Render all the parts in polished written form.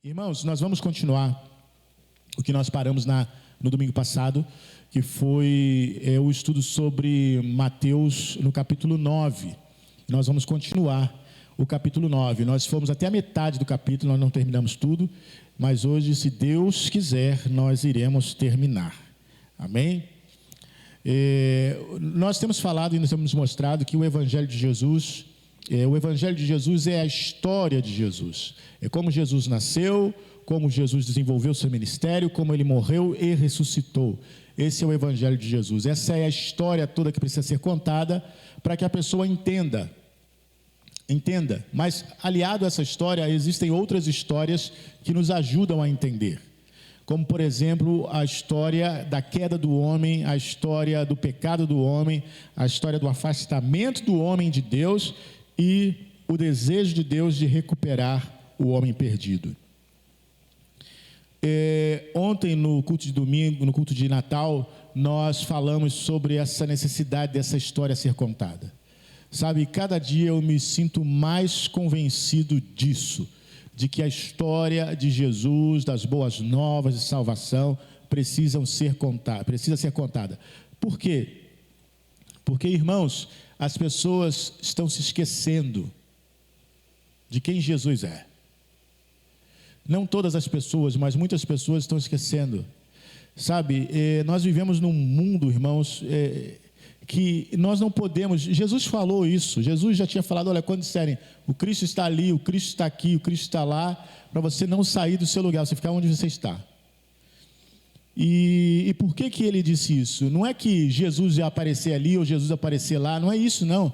Irmãos, nós vamos continuar o que nós paramos no domingo passado, que foi o estudo sobre Mateus no capítulo 9. Nós vamos continuar o capítulo 9. Nós fomos até a metade do capítulo, nós não terminamos tudo, mas hoje, se Deus quiser, nós iremos terminar. Amém? Nós temos falado e nós temos mostrado que o Evangelho de Jesus é a história de Jesus. É como Jesus nasceu, como Jesus desenvolveu seu ministério, como ele morreu e ressuscitou. Esse é o Evangelho de Jesus. Essa é a história toda que precisa ser contada para que a pessoa entenda. Mas aliado a essa história, existem outras histórias que nos ajudam a entender. Como, por exemplo, a história da queda do homem, a história do pecado do homem, a história do afastamento do homem de Deus e o desejo de Deus de recuperar o homem perdido. Ontem, no culto de domingo, no culto de Natal, nós falamos sobre essa necessidade dessa história ser contada. Sabe, cada dia eu me sinto mais convencido disso, de que a história de Jesus, das boas novas de salvação, precisa ser contada. Por quê? Porque, irmãos, as pessoas estão se esquecendo de quem Jesus é. Não todas as pessoas, mas muitas pessoas estão esquecendo. Sabe, nós vivemos num mundo, irmãos, que nós não podemos... Jesus falou isso, Jesus já tinha falado, olha, quando disserem, o Cristo está ali, o Cristo está aqui, o Cristo está lá, para você não sair do seu lugar, você ficar onde você está. E por que ele disse isso? Não é que Jesus ia aparecer ali ou Jesus ia aparecer lá, não é isso não.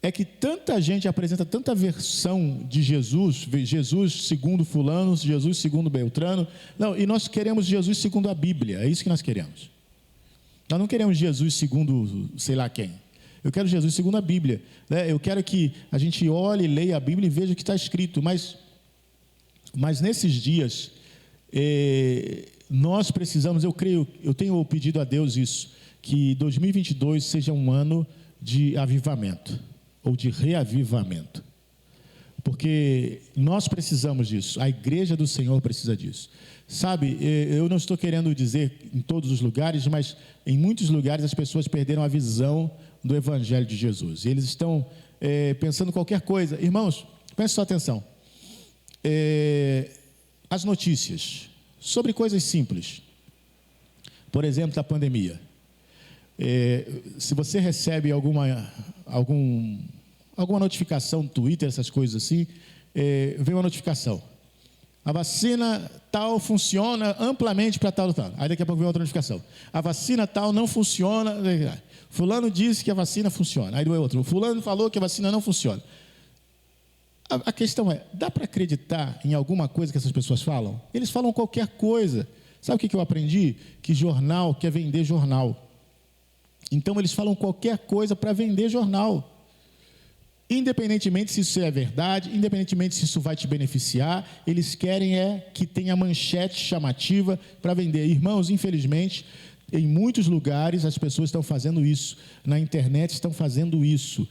É que tanta gente apresenta tanta versão de Jesus, Jesus segundo fulano, Jesus segundo Beltrano, não, e nós queremos Jesus segundo a Bíblia, é isso que nós queremos. Nós não queremos Jesus segundo sei lá quem. Eu quero Jesus segundo a Bíblia, né? Eu quero que a gente olhe, leia a Bíblia e veja o que está escrito, mas nesses dias... nós precisamos, eu tenho pedido a Deus isso, que 2022 seja um ano de avivamento, ou de reavivamento, porque nós precisamos disso, a igreja do Senhor precisa disso. Sabe, eu não estou querendo dizer em todos os lugares, mas em muitos lugares as pessoas perderam a visão do Evangelho de Jesus, e eles estão pensando qualquer coisa. Irmãos, preste sua atenção, as notícias sobre coisas simples, por exemplo, da pandemia. Se você recebe alguma notificação no Twitter, essas coisas assim, vem uma notificação. A vacina tal funciona amplamente para tal. Aí daqui a pouco vem outra notificação. A vacina tal não funciona. Fulano disse que a vacina funciona. Aí vem outro. Fulano falou que a vacina não funciona. A questão é, dá para acreditar em alguma coisa que essas pessoas falam? Eles falam qualquer coisa. Sabe o que eu aprendi? Que jornal quer vender jornal. Então eles falam qualquer coisa para vender jornal. Independentemente se isso é verdade, independentemente se isso vai te beneficiar, eles querem que tenha manchete chamativa para vender. Irmãos, infelizmente, em muitos lugares as pessoas estão fazendo isso, na internet estão fazendo isso,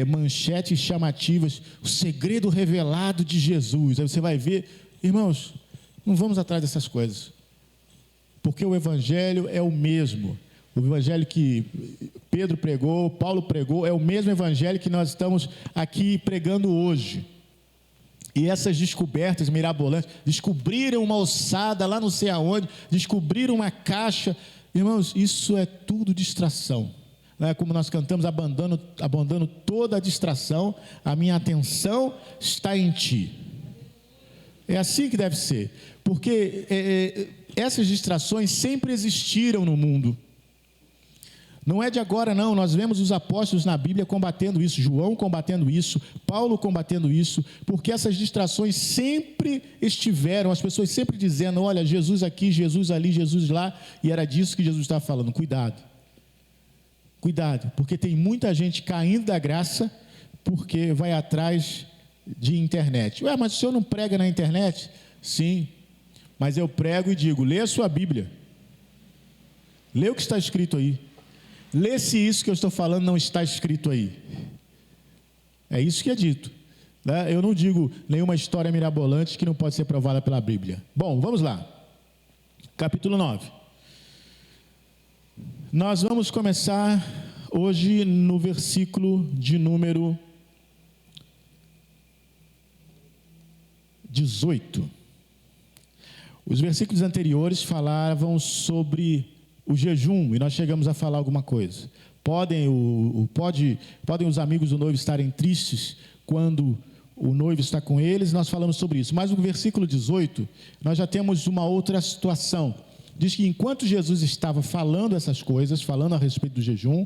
manchetes chamativas, o segredo revelado de Jesus. Aí você vai ver, irmãos, não vamos atrás dessas coisas, porque o Evangelho é o mesmo. O Evangelho que Pedro pregou, Paulo pregou, é o mesmo Evangelho que nós estamos aqui pregando hoje. E essas descobertas mirabolantes, descobriram uma ossada lá não sei aonde, descobriram uma caixa. Irmãos, isso é tudo distração. Não é como nós cantamos, abandonando toda a distração, a minha atenção está em ti. É assim que deve ser, porque essas distrações sempre existiram no mundo. Não é de agora não, nós vemos os apóstolos na Bíblia combatendo isso, João combatendo isso, Paulo combatendo isso, porque essas distrações sempre estiveram, as pessoas sempre dizendo, olha, Jesus aqui, Jesus ali, Jesus lá, e era disso que Jesus estava falando. Cuidado, porque tem muita gente caindo da graça, porque vai atrás de internet. Ué, mas o senhor não prega na internet? Sim, mas eu prego e digo, lê a sua Bíblia, lê o que está escrito aí. Lê se isso que eu estou falando não está escrito aí. É isso que é dito. né? Eu não digo nenhuma história mirabolante que não pode ser provada pela Bíblia. Bom, vamos lá. Capítulo 9. Nós vamos começar hoje no versículo de número 18. Os versículos anteriores falavam sobre o jejum, e nós chegamos a falar alguma coisa. Podem os amigos do noivo estarem tristes quando o noivo está com eles, nós falamos sobre isso. Mas no versículo 18, nós já temos uma outra situação. Diz que enquanto Jesus estava falando essas coisas, falando a respeito do jejum,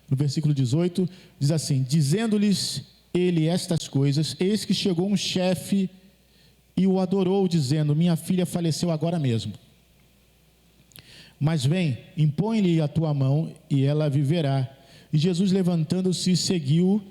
no versículo 18, diz assim: dizendo-lhes ele estas coisas, eis que chegou um chefe e o adorou, dizendo: minha filha faleceu agora mesmo. Mas vem, impõe-lhe a tua mão e ela viverá. E Jesus, levantando-se, seguiu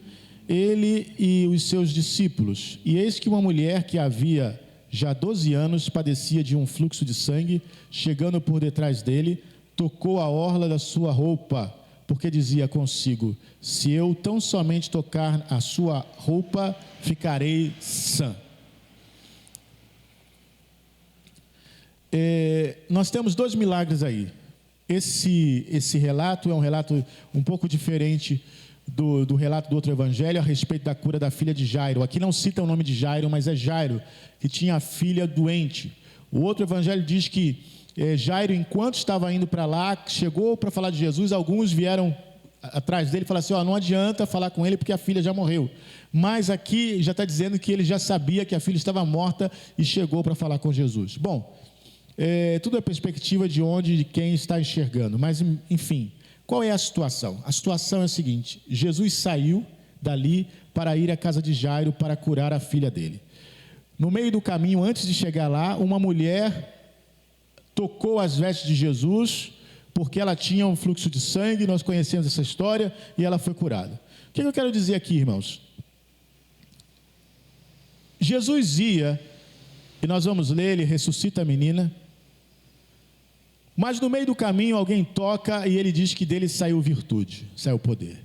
ele e os seus discípulos. E eis que uma mulher que havia já 12 anos padecia de um fluxo de sangue, chegando por detrás dele, tocou a orla da sua roupa, porque dizia consigo: se eu tão somente tocar a sua roupa, ficarei sã. Nós temos dois milagres aí. Esse relato é um relato um pouco diferente do relato do outro evangelho a respeito da cura da filha de Jairo. Aqui não cita o nome de Jairo, mas é Jairo, que tinha a filha doente. O outro evangelho diz que Jairo, enquanto estava indo para lá, chegou para falar de Jesus, alguns vieram atrás dele e falaram assim: não adianta falar com ele porque a filha já morreu. Mas aqui já está dizendo que ele já sabia que a filha estava morta e chegou para falar com Jesus. Bom, tudo é perspectiva de quem está enxergando, mas enfim, qual é a situação? A situação é a seguinte: Jesus saiu dali para ir à casa de Jairo para curar a filha dele. No meio do caminho, antes de chegar lá, uma mulher tocou as vestes de Jesus, porque ela tinha um fluxo de sangue, nós conhecemos essa história, e ela foi curada. O que eu quero dizer aqui, irmãos? Jesus ia, e nós vamos ler, ele ressuscita a menina, mas no meio do caminho alguém toca e ele diz que dele saiu virtude, saiu poder.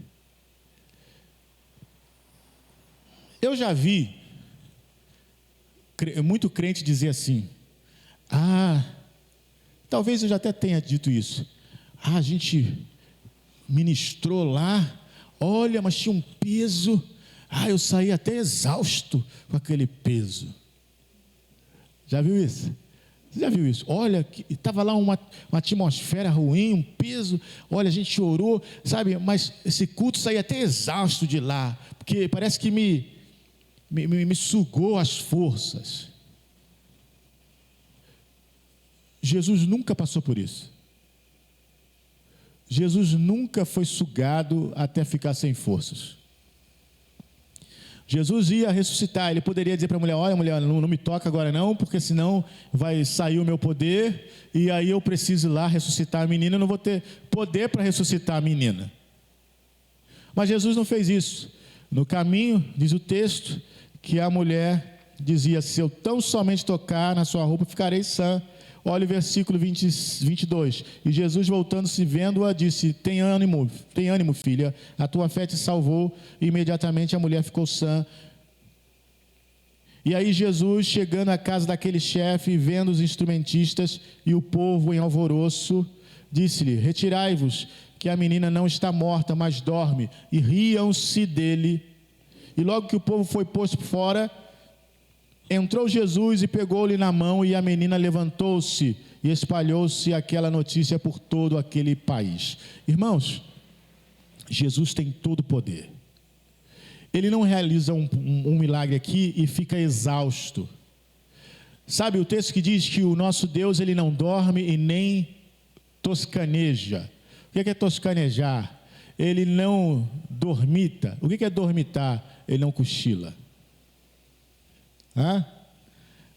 Eu já vi muito crente dizer assim: talvez eu já até tenha dito isso, a gente ministrou lá, olha, mas tinha um peso, eu saí até exausto com aquele peso. Já viu isso? Você já viu isso? Olha, estava lá uma atmosfera ruim, um peso. Olha, a gente orou, sabe? Mas esse culto saía até exausto de lá, porque parece que me sugou as forças. Jesus nunca passou por isso. Jesus nunca foi sugado até ficar sem forças. Jesus ia ressuscitar, ele poderia dizer para a mulher: olha, mulher, não me toca agora não, porque senão vai sair o meu poder, e aí eu preciso ir lá ressuscitar a menina, eu não vou ter poder para ressuscitar a menina. Mas Jesus não fez isso. No caminho, diz o texto, que a mulher dizia: se eu tão somente tocar na sua roupa, ficarei sã. Olha o versículo 22. E Jesus, voltando-se, vendo-a, disse: tem ânimo, filha, a tua fé te salvou. E imediatamente a mulher ficou sã. E aí Jesus, chegando à casa daquele chefe, vendo os instrumentistas e o povo em alvoroço, disse-lhe: retirai-vos, que a menina não está morta, mas dorme. E riam-se dele. E logo que o povo foi posto fora, entrou Jesus e pegou-lhe na mão, e a menina levantou-se, e espalhou-se aquela notícia por todo aquele país. Irmãos, Jesus tem todo o poder. Ele não realiza um milagre aqui e fica exausto. Sabe o texto que diz que o nosso Deus, ele não dorme e nem toscaneja. O que é toscanejar? Ele não dormita. O que é dormitar? Ele não cochila.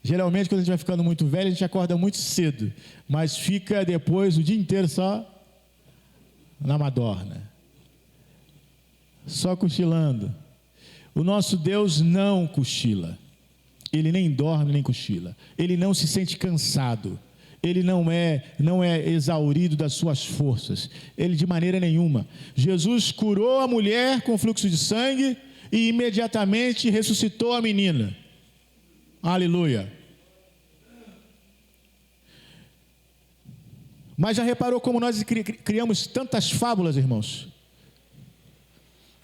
Geralmente, quando a gente vai ficando muito velho, a gente acorda muito cedo, mas fica depois o dia inteiro só na madorna, só cochilando. O nosso Deus não cochila, ele nem dorme nem cochila, ele não se sente cansado, ele não é exaurido das suas forças, ele de maneira nenhuma. Jesus curou a mulher com fluxo de sangue, e imediatamente ressuscitou a menina. Aleluia. Mas já reparou como nós criamos tantas fábulas, irmãos?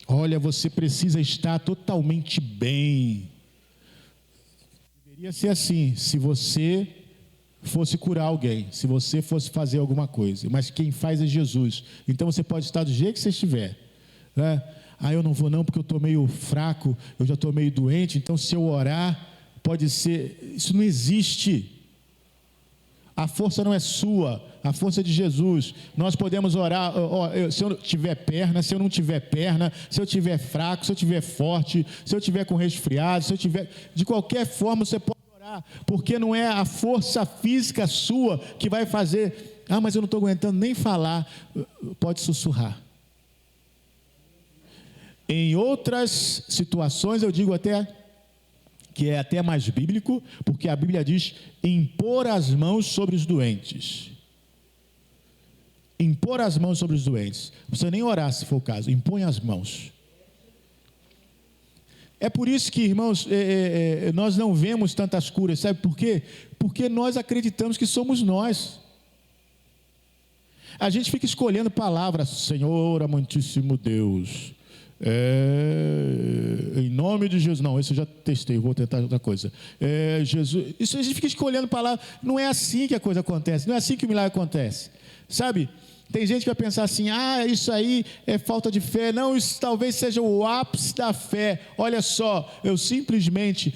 Olha, você precisa estar totalmente bem. Deveria ser assim, se você fosse curar alguém, se você fosse fazer alguma coisa, mas quem faz é Jesus. Então você pode estar do jeito que você estiver, né? Eu não vou não porque eu estou meio fraco, eu já estou meio doente, então se eu orar, pode ser. Isso não existe. A força não é sua, a força é de Jesus. Nós podemos orar, se eu tiver perna, se eu não tiver perna, se eu tiver fraco, se eu tiver forte, se eu tiver com resfriado, se eu tiver, de qualquer forma você pode orar, porque não é a força física sua que vai fazer. Mas eu não estou aguentando nem falar. Pode sussurrar. Em outras situações eu digo até que é até mais bíblico, porque a Bíblia diz impor as mãos sobre os doentes. Impor as mãos sobre os doentes. Não precisa nem orar se for o caso, impõe as mãos. É por isso que, irmãos, nós não vemos tantas curas, sabe por quê? Porque nós acreditamos que somos nós. A gente fica escolhendo palavras, Senhor, amantíssimo Deus, em nome de Jesus. Não, esse eu já testei, vou tentar outra coisa. Jesus. Isso a gente fica escolhendo palavras. Não é assim que a coisa acontece, não é assim que o milagre acontece, sabe? Tem gente que vai pensar assim, isso aí é falta de fé. Não, isso talvez seja o ápice da fé. Olha só, eu simplesmente,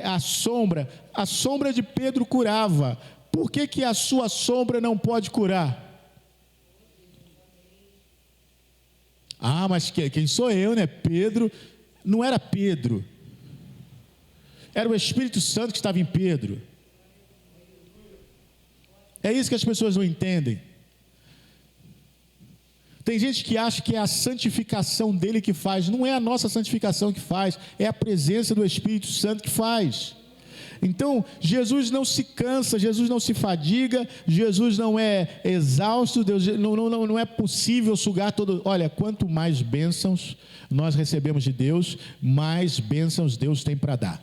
a sombra de Pedro curava. Por que a sua sombra não pode curar? Mas quem sou eu, né? Pedro, não era Pedro. Era o Espírito Santo que estava em Pedro. É isso que as pessoas não entendem. Tem gente que acha que é a santificação dele que faz. Não é a nossa santificação que faz, é a presença do Espírito Santo que faz. Então, Jesus não se cansa, Jesus não se fadiga, Jesus não é exausto, Deus, não é possível sugar todo. Olha, quanto mais bênçãos nós recebemos de Deus, mais bênçãos Deus tem para dar.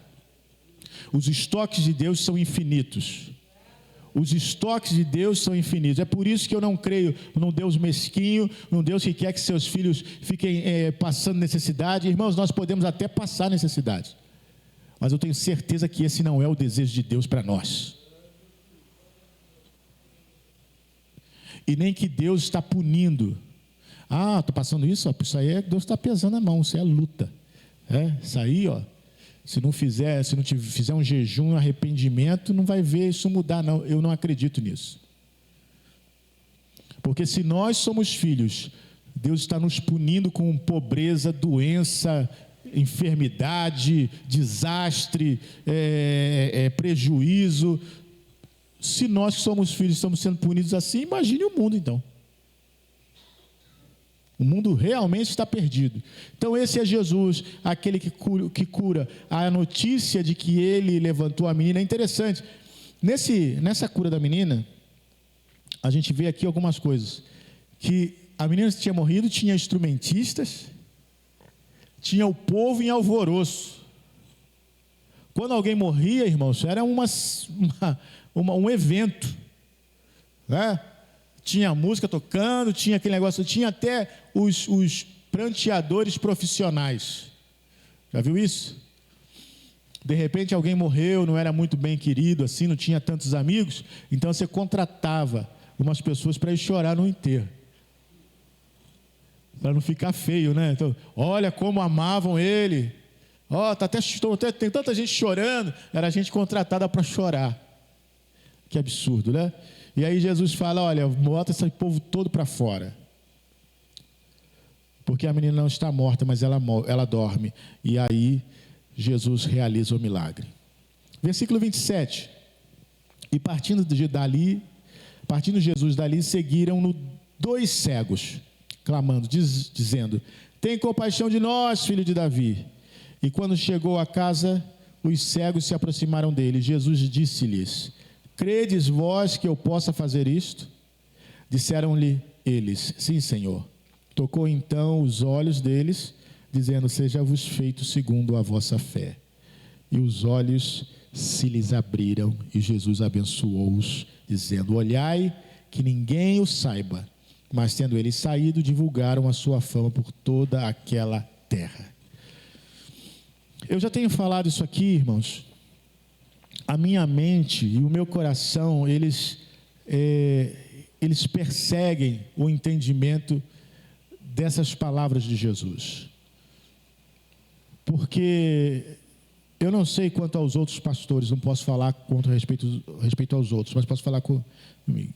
Os estoques de Deus são infinitos. Os estoques de Deus são infinitos. É por isso que eu não creio num Deus mesquinho, num Deus que quer que seus filhos fiquem passando necessidade. Irmãos, nós podemos até passar necessidade, mas eu tenho certeza que esse não é o desejo de Deus para nós. E nem que Deus está punindo. Estou passando isso, isso aí Deus está pesando a mão, isso é luta. Isso aí, se não fizer um jejum, um arrependimento, não vai ver isso mudar, não. Eu não acredito nisso. Porque se nós somos filhos, Deus está nos punindo com pobreza, doença, enfermidade, desastre, prejuízo. Se nós que somos filhos estamos sendo punidos assim, imagine o mundo então. O mundo realmente está perdido. Então esse é Jesus, aquele que cura. A notícia de que ele levantou a menina é interessante. Nessa cura da menina, a gente vê aqui algumas coisas. Que a menina que tinha morrido tinha instrumentistas, tinha o povo em alvoroço. Quando alguém morria, irmãos, era um evento, né? Tinha música tocando, tinha aquele negócio, tinha até os pranteadores profissionais. Já viu isso? De repente alguém morreu, não era muito bem querido assim, não tinha tantos amigos, então você contratava umas pessoas para ir chorar no enterro, para não ficar feio, né? Então, olha como amavam ele. Tem tanta gente chorando. Era gente contratada para chorar. Que absurdo, né? E aí Jesus fala, olha, bota esse povo todo para fora. Porque a menina não está morta, mas ela dorme. E aí Jesus realiza o milagre. Versículo 27. E partindo Jesus dali, seguiram-no 2 cegos, clamando, dizendo, tem compaixão de nós, filho de Davi. E quando chegou à casa, os cegos se aproximaram dele. Jesus disse-lhes, credes vós que eu possa fazer isto? Disseram-lhe eles, sim, Senhor. Tocou então os olhos deles, dizendo: seja-vos feito segundo a vossa fé. E os olhos se lhes abriram, e Jesus abençoou-os, dizendo: olhai, que ninguém o saiba. Mas tendo eles saído, divulgaram a sua fama por toda aquela terra. Eu já tenho falado isso aqui, irmãos. A minha mente e o meu coração, eles perseguem o entendimento dessas palavras de Jesus. Porque eu não sei quanto aos outros pastores, não posso falar quanto respeito aos outros, mas posso falar comigo.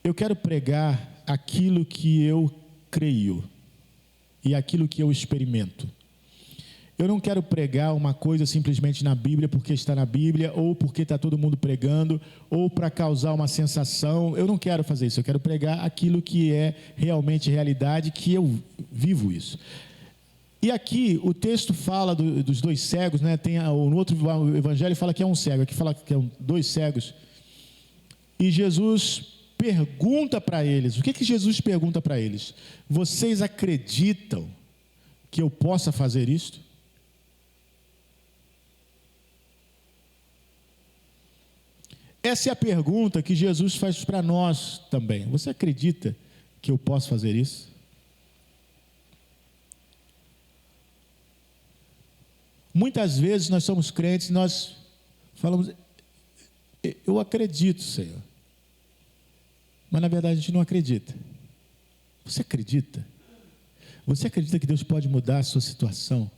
Eu quero pregar aquilo que eu creio e aquilo que eu experimento. Eu não quero pregar uma coisa simplesmente na Bíblia porque está na Bíblia, ou porque está todo mundo pregando, ou para causar uma sensação. Eu não quero fazer isso. Eu quero pregar aquilo que é realmente realidade, que eu vivo isso. E aqui o texto fala dos dois cegos, né? No outro evangelho fala que é um cego, aqui fala que é dois cegos. E Jesus pergunta para eles, o que Jesus pergunta para eles? Vocês acreditam que eu possa fazer isto? Essa é a pergunta que Jesus faz para nós também. Você acredita que eu posso fazer isso? Muitas vezes nós somos crentes e nós falamos: eu acredito, Senhor. Mas na verdade a gente não acredita. Você acredita? Você acredita que Deus pode mudar a sua situação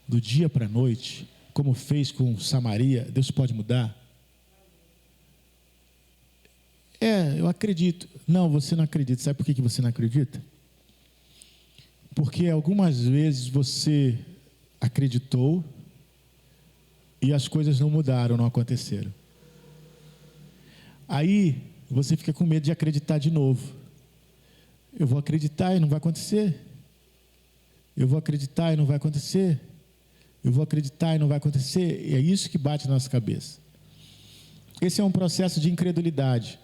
do dia para a noite, como fez com Samaria? Deus pode mudar? Eu acredito. Não, você não acredita. Sabe por que você não acredita? Porque algumas vezes você acreditou e as coisas não mudaram, não aconteceram. Aí você fica com medo de acreditar de novo. Eu vou acreditar e não vai acontecer. Eu vou acreditar e não vai acontecer. Eu vou acreditar e não vai acontecer. E é isso que bate na nossa cabeça. Esse é um processo de incredulidade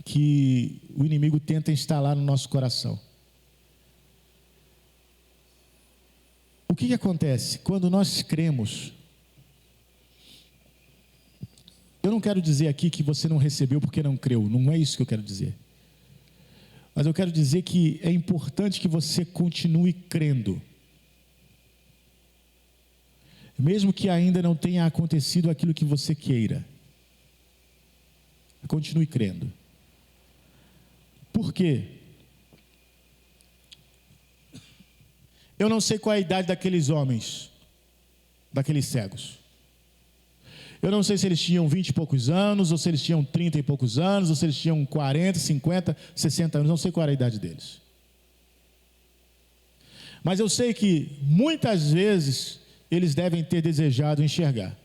que o inimigo tenta instalar no nosso coração. O que acontece? Quando nós cremos, eu não quero dizer aqui que você não recebeu porque não creu, não é isso que eu quero dizer. Mas eu quero dizer que é importante que você continue crendo. Mesmo que ainda não tenha acontecido aquilo que você queira. Continue crendo. Por quê? Eu não sei qual é a idade daqueles homens, daqueles cegos. Eu não sei se eles tinham 20 e poucos anos, ou se eles tinham 30 e poucos anos, ou se eles tinham 40, 50, 60 anos, não sei qual era a idade deles. Mas eu sei que muitas vezes eles devem ter desejado enxergar.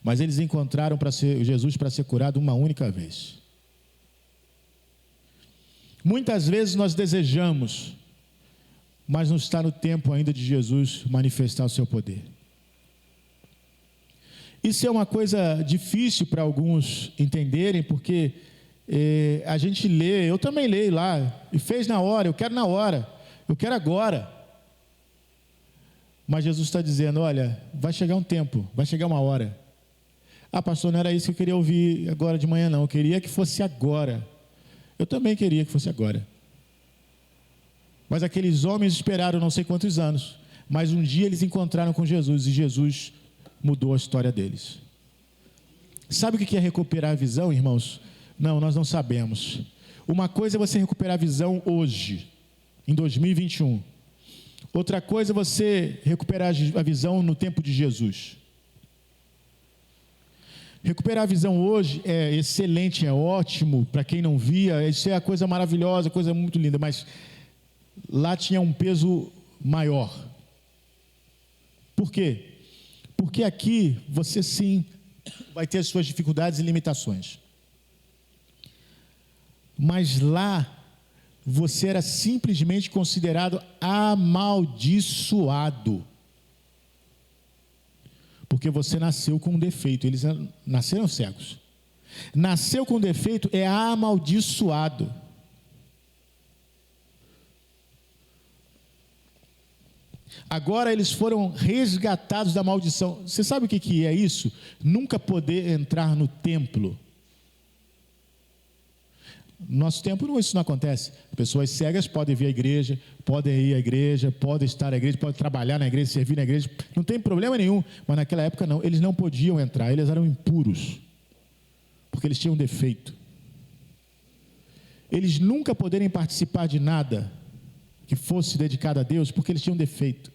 Mas eles encontraram Jesus para ser curado uma única vez. Muitas vezes nós desejamos, mas não está no tempo ainda de Jesus manifestar o seu poder. Isso é uma coisa difícil para alguns entenderem, porque a gente lê, eu também leio lá, e fez na hora, eu quero na hora, eu quero agora. Mas Jesus está dizendo: olha, vai chegar um tempo, vai chegar uma hora. Ah, pastor, não era isso que eu queria ouvir agora de manhã, não, eu queria que fosse agora. Eu também queria que fosse agora. Mas aqueles homens esperaram não sei quantos anos, mas um dia eles encontraram com Jesus, e Jesus mudou a história deles. Sabe o que é recuperar a visão, irmãos? Não, nós não sabemos. Uma coisa é você recuperar a visão hoje, em 2021. Outra coisa é você recuperar a visão no tempo de Jesus. Recuperar a visão hoje é excelente, é ótimo, para quem não via, isso é a coisa maravilhosa, coisa muito linda, mas lá tinha um peso maior. Por quê? Porque aqui você sim vai ter as suas dificuldades e limitações. Mas lá você era simplesmente considerado amaldiçoado. Porque você nasceu com um defeito. Eles nasceram cegos. Nasceu com defeito é amaldiçoado. Agora eles foram resgatados da maldição. Você sabe o que é isso? Nunca poder entrar no templo. No nosso tempo isso não acontece. Pessoas cegas podem vir à igreja, podem ir à igreja, podem estar na igreja, podem trabalhar na igreja, servir na igreja, não tem problema nenhum. Mas naquela época não, eles não podiam entrar, eles eram impuros, porque eles tinham defeito. Eles nunca poderiam participar de nada que fosse dedicado a Deus, porque eles tinham defeito.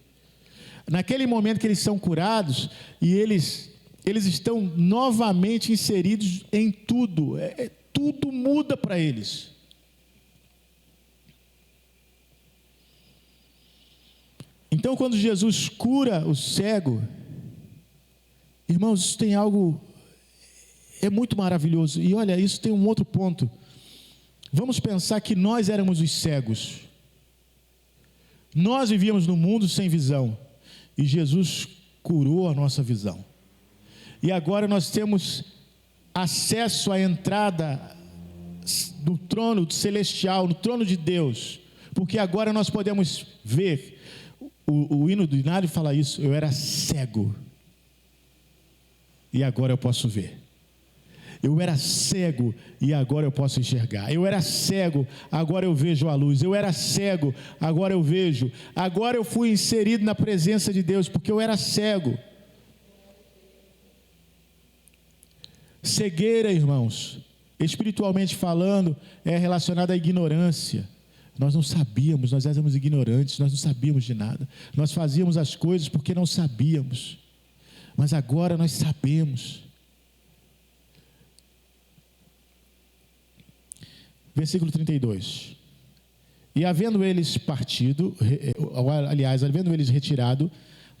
Naquele momento que eles são curados, e eles estão novamente inseridos em tudo, tudo muda para eles. Então, quando Jesus cura o cego, irmãos, isso tem algo, é muito maravilhoso. E olha, isso tem um outro ponto. Vamos pensar que nós éramos os cegos. Nós vivíamos no mundo sem visão, e Jesus curou a nossa visão. E agora nós temos acesso à entrada no trono celestial, no trono de Deus, porque agora nós podemos ver. O hino do Inário fala isso: eu era cego, e agora eu posso ver. Eu era cego, e agora eu posso enxergar. Eu era cego, agora eu vejo a luz. Eu era cego, agora eu vejo. Agora eu fui inserido na presença de Deus, porque eu era cego. Cegueira, irmãos, espiritualmente falando, é relacionada à ignorância. Nós não sabíamos, nós éramos ignorantes, nós não sabíamos de nada. Nós fazíamos as coisas porque não sabíamos, mas agora nós sabemos. Versículo 32. E havendo eles partido, havendo eles retirado,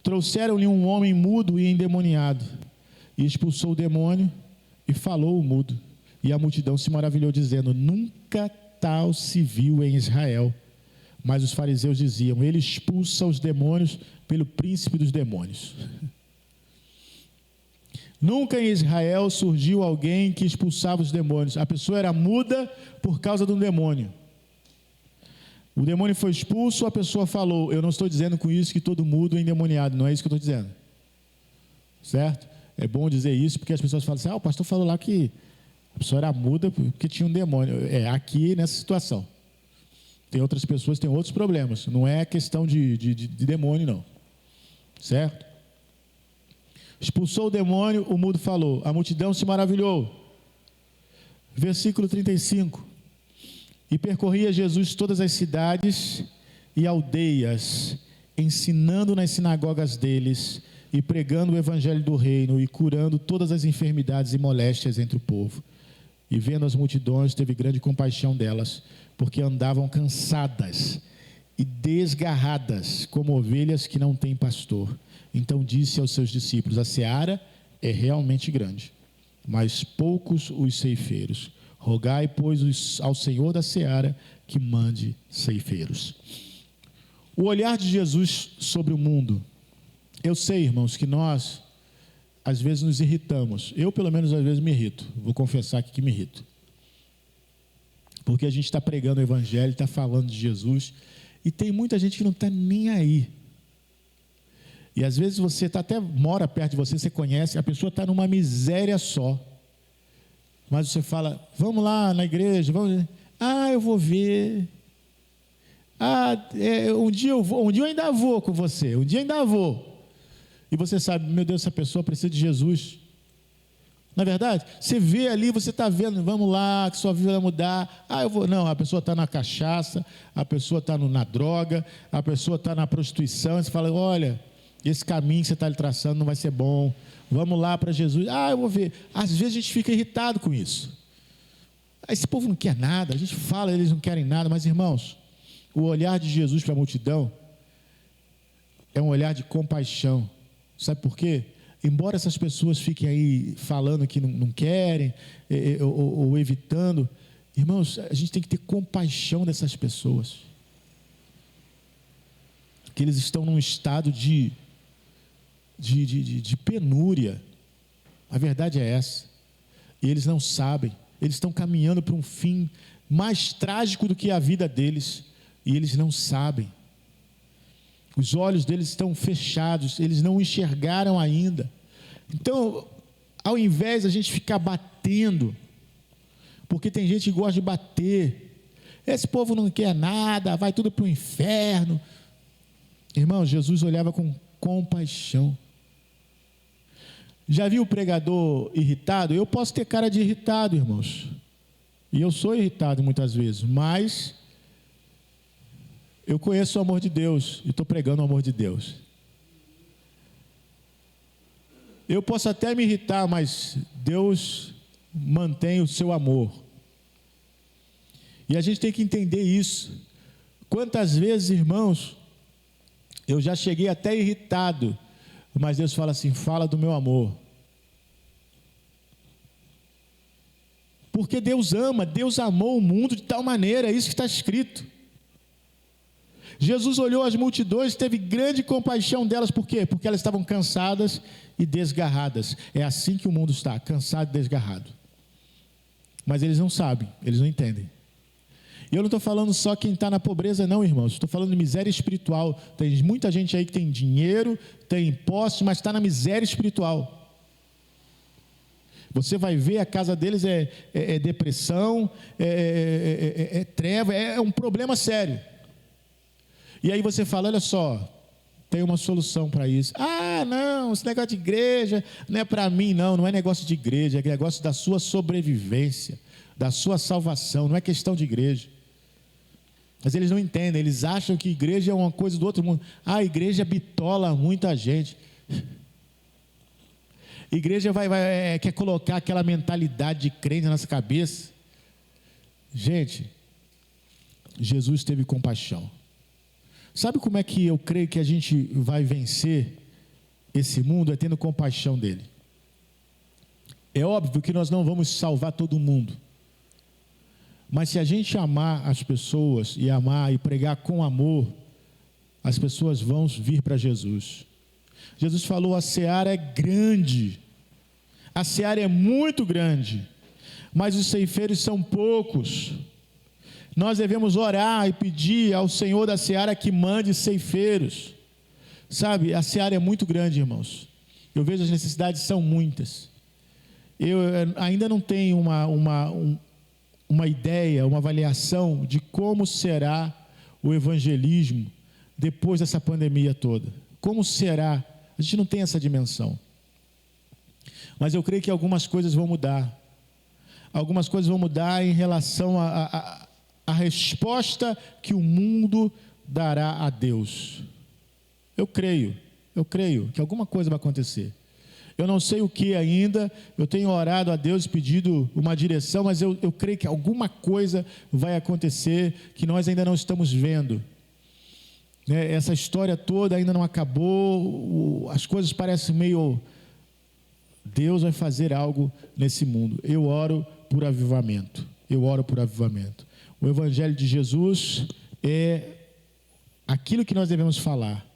trouxeram-lhe um homem mudo e endemoniado, e expulsou o demônio, e falou o mudo. E a multidão se maravilhou, dizendo: nunca tal se viu em Israel. Mas os fariseus diziam: ele expulsa os demônios pelo príncipe dos demônios. Nunca em Israel surgiu alguém que expulsava os demônios. A pessoa era muda por causa de um demônio. O demônio foi expulso, a pessoa falou. Eu não estou dizendo com isso que todo mudo é endemoniado, não é isso que eu estou dizendo. Certo? É bom dizer isso, porque as pessoas falam assim: o pastor falou lá que a pessoa era muda porque tinha um demônio. Aqui nessa situação. Tem outras pessoas que têm outros problemas. Não é questão de demônio, não. Certo? Expulsou o demônio, o mudo falou. A multidão se maravilhou. Versículo 35. E percorria Jesus todas as cidades e aldeias, ensinando nas sinagogas deles e pregando o evangelho do reino e curando todas as enfermidades e moléstias entre o povo. E vendo as multidões, teve grande compaixão delas, porque andavam cansadas e desgarradas, como ovelhas que não têm pastor. Então disse aos seus discípulos: a seara é realmente grande, mas poucos os ceifeiros. Rogai, pois, ao Senhor da seara que mande ceifeiros. O olhar de Jesus sobre o mundo. Eu sei, irmãos, que nós, às vezes, nos irritamos. Eu, pelo menos, às vezes me irrito. Vou confessar aqui que me irrito. Porque a gente está pregando o evangelho, está falando de Jesus, e tem muita gente que não está nem aí. E às vezes você até mora perto de você, você conhece, a pessoa está numa miséria só. Mas você fala: vamos lá na igreja, vamos. Eu vou ver. Um dia eu ainda vou com você, um dia ainda vou. E você sabe, meu Deus, essa pessoa precisa de Jesus. Na verdade, você vê ali, você está vendo, vamos lá, que sua vida vai mudar. Eu vou. Não, a pessoa está na cachaça, a pessoa está na droga, a pessoa está na prostituição. Você fala: olha, esse caminho que você está lhe traçando não vai ser bom. Vamos lá para Jesus. Eu vou ver. Às vezes a gente fica irritado com isso. Esse povo não quer nada. A gente fala, eles não querem nada. Mas, irmãos, o olhar de Jesus para a multidão é um olhar de compaixão. Sabe por quê? Embora essas pessoas fiquem aí falando que não querem, ou evitando, irmãos, a gente tem que ter compaixão dessas pessoas. Que eles estão num estado de penúria. A verdade é essa. E eles não sabem. Eles estão caminhando para um fim mais trágico do que a vida deles. E eles não sabem. Os olhos deles estão fechados, eles não enxergaram ainda. Então, ao invés de a gente ficar batendo, porque tem gente que gosta de bater, esse povo não quer nada, vai tudo para o inferno. Irmão, Jesus olhava com compaixão. Já viu o pregador irritado? Eu posso ter cara de irritado, irmãos, e eu sou irritado muitas vezes, mas eu conheço o amor de Deus e estou pregando o amor de Deus. Eu posso até me irritar, mas Deus mantém o seu amor. E a gente tem que entender isso. Quantas vezes, irmãos, eu já cheguei até irritado, mas Deus fala assim: fala do meu amor. Porque Deus ama, Deus amou o mundo de tal maneira, é isso que está escrito. Jesus olhou as multidões, teve grande compaixão delas, por quê? Porque elas estavam cansadas e desgarradas. É assim que o mundo está, cansado e desgarrado. Mas eles não sabem, eles não entendem. E eu não estou falando só quem está na pobreza não, irmãos, estou falando de miséria espiritual. Tem muita gente aí que tem dinheiro, tem posses, mas está na miséria espiritual. Você vai ver, a casa deles é depressão, é treva, é um problema sério. E aí você fala: olha só, tem uma solução para isso. Ah, não, esse negócio de igreja não é para mim, não é negócio de igreja, é negócio da sua sobrevivência, da sua salvação, não é questão de igreja. Mas eles não entendem, eles acham que igreja é uma coisa do outro mundo. A igreja bitola muita gente. Igreja quer colocar aquela mentalidade de crente na nossa cabeça. Gente, Jesus teve compaixão. Sabe como é que eu creio que a gente vai vencer esse mundo? É tendo compaixão dele. É óbvio que nós não vamos salvar todo mundo, mas se a gente amar as pessoas e amar e pregar com amor, as pessoas vão vir para Jesus. Jesus falou: a seara é grande, a seara é muito grande, mas os ceifeiros são poucos. Nós devemos orar e pedir ao Senhor da seara que mande ceifeiros. Sabe, a seara é muito grande, irmãos. Eu vejo as necessidades são muitas. Eu ainda não tenho uma ideia, uma avaliação de como será o evangelismo depois dessa pandemia toda. Como será? A gente não tem essa dimensão. Mas eu creio que algumas coisas vão mudar. Algumas coisas vão mudar em relação a resposta que o mundo dará a Deus. Eu creio que alguma coisa vai acontecer. Eu não sei o que ainda, eu tenho orado a Deus, pedido uma direção, mas eu creio que alguma coisa vai acontecer que nós ainda não estamos vendo. Essa história toda ainda não acabou, as coisas parecem meio... Deus vai fazer algo nesse mundo. Eu oro por avivamento. O Evangelho de Jesus é aquilo que nós devemos falar.